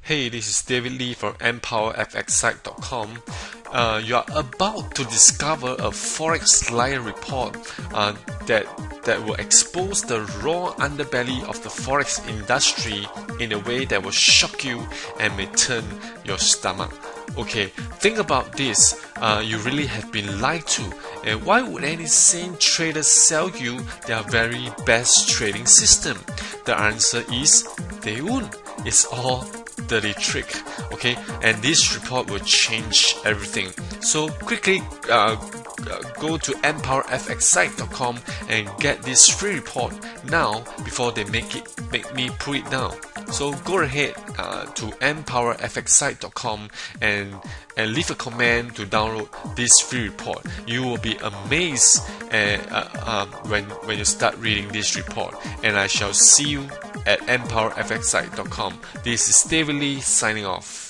Hey, this is David Lee from EmpowerFXsite.com. You are about to discover a Forex Lion report that will expose the raw underbelly of the Forex industry in a way that will shock you and may turn your stomach. Okay, think about this. You really have been lied to. And why would any sane trader sell you their very best trading system? The answer is they won't. It's all dirty trick. Okay, and this report will change everything. So quickly go to EmpowerFXsite.com and get this free report now before they make me pull it down. So go ahead to EmpowerFXsite.com and leave a comment to download this free report. You will be amazed when you start reading this report. And I shall see you at EmpowerFXsite.com. This is David Lee signing off.